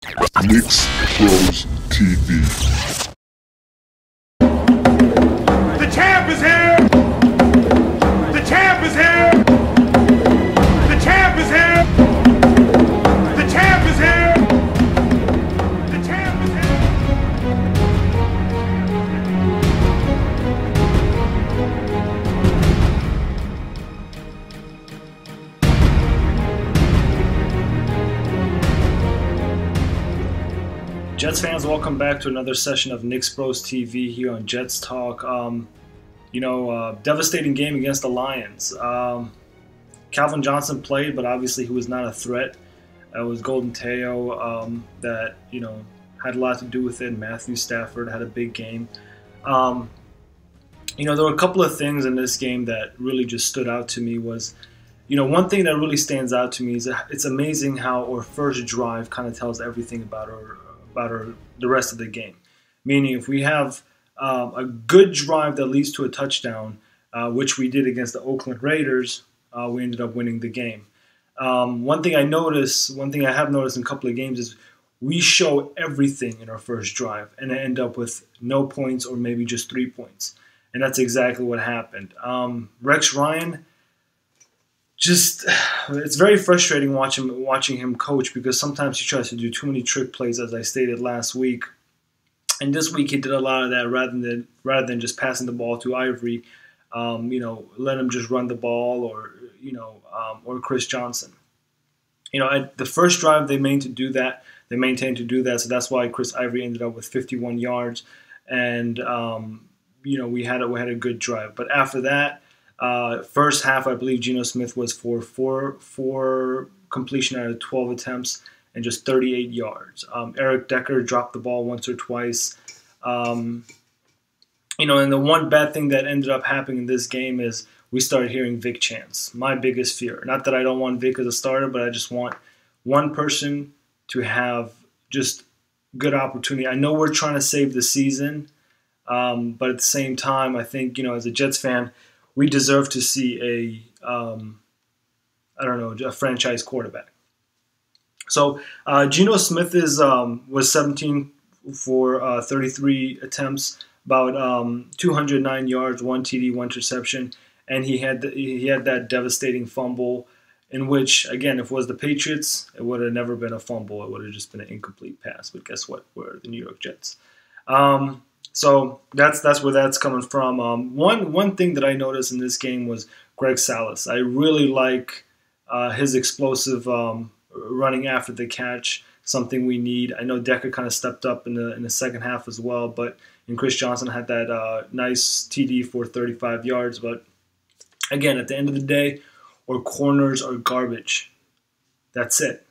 Knicks Pros TV. The champ is here! The champ is here! The champ is here! The champ is here! The champ is here! Jets fans, welcome back to another session of Knicks Bros TV here on Jets Talk. Devastating game against the Lions. Calvin Johnson played, but obviously he was not a threat. It was Golden Teo that had a lot to do with it. Matthew Stafford had a big game. There were a couple of things in this game that really just stood out to me. Was one thing that really stands out to me is that it's amazing how our first drive kind of tells everything about the rest of the game. Meaning, if we have a good drive that leads to a touchdown, which we did against the Oakland Raiders, we ended up winning the game. One thing I have noticed in a couple of games is we show everything in our first drive and end up with no points or maybe just 3 points. And that's exactly what happened. Rex Ryan, it's very frustrating watching him coach, because sometimes he tries to do too many trick plays, as I stated last week. And this week he did a lot of that rather than just passing the ball to Ivory. Let him just run the ball, or Chris Johnson. At the first drive they maintained to do that. So that's why Chris Ivory ended up with 51 yards, and we had a good drive. But after that, first half, I believe GENO Smith was for four completion out of 12 attempts and just 38 yards. Eric Decker dropped the ball once or twice. And the one bad thing that ended up happening in this game is we started hearing VICK chants. My biggest fear. Not that I don't want VICK as a starter, but I just want one person to have just good opportunity. I know we're trying to save the season, but at the same time, I think, as a Jets fan, we deserve to see a franchise quarterback. So GENO Smith was 17 for 33 attempts, about 209 yards, 1 TD, 1 interception, and he had that devastating fumble, in which, again, if it was the Patriots, it would have never been a fumble. It would have just been an incomplete pass. But guess what? We're the New York Jets. So that's where that's coming from. One thing that I noticed in this game was Greg Salas. I really like his explosive running after the catch, something we need. I know Decker kind of stepped up in the second half as well, and Chris Johnson had that nice TD for 35 yards. But again, at the end of the day, our corners are garbage. That's it.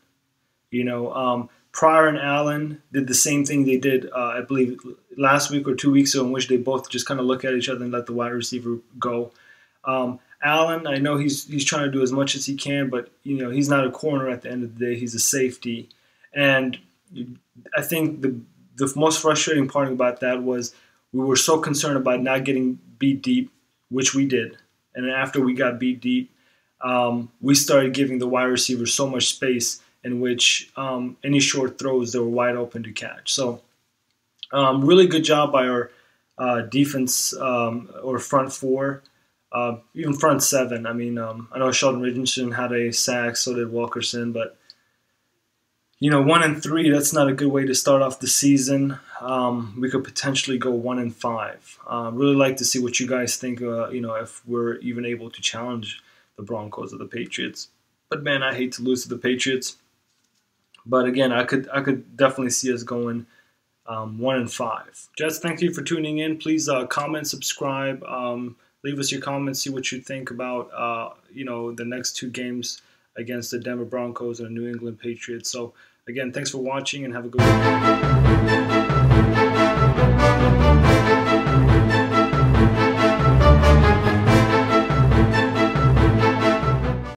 Pryor and Allen did the same thing they did, I believe, last week or 2 weeks ago, in which they both just kind of look at each other and let the wide receiver go. Allen, I know he's trying to do as much as he can, but he's not a corner at the end of the day. He's a safety. And I think the most frustrating part about that was we were so concerned about not getting beat deep, which we did. And then after we got beat deep, we started giving the wide receiver so much space, in which any short throws, they were wide open to catch. So really good job by our defense, or front four, even front seven. I know Sheldon Richardson had a sack, so did Wilkerson, but 1-3, that's not a good way to start off the season. We could potentially go 1-5. Really like to see what you guys think, if we're even able to challenge the Broncos or the Patriots. But man, I hate to lose to the Patriots. But again, I could definitely see us going 1-5. Jets, thank you for tuning in. Please comment, subscribe, leave us your comments, see what you think about the next two games against the Denver Broncos and the New England Patriots. So again, thanks for watching and have a good one.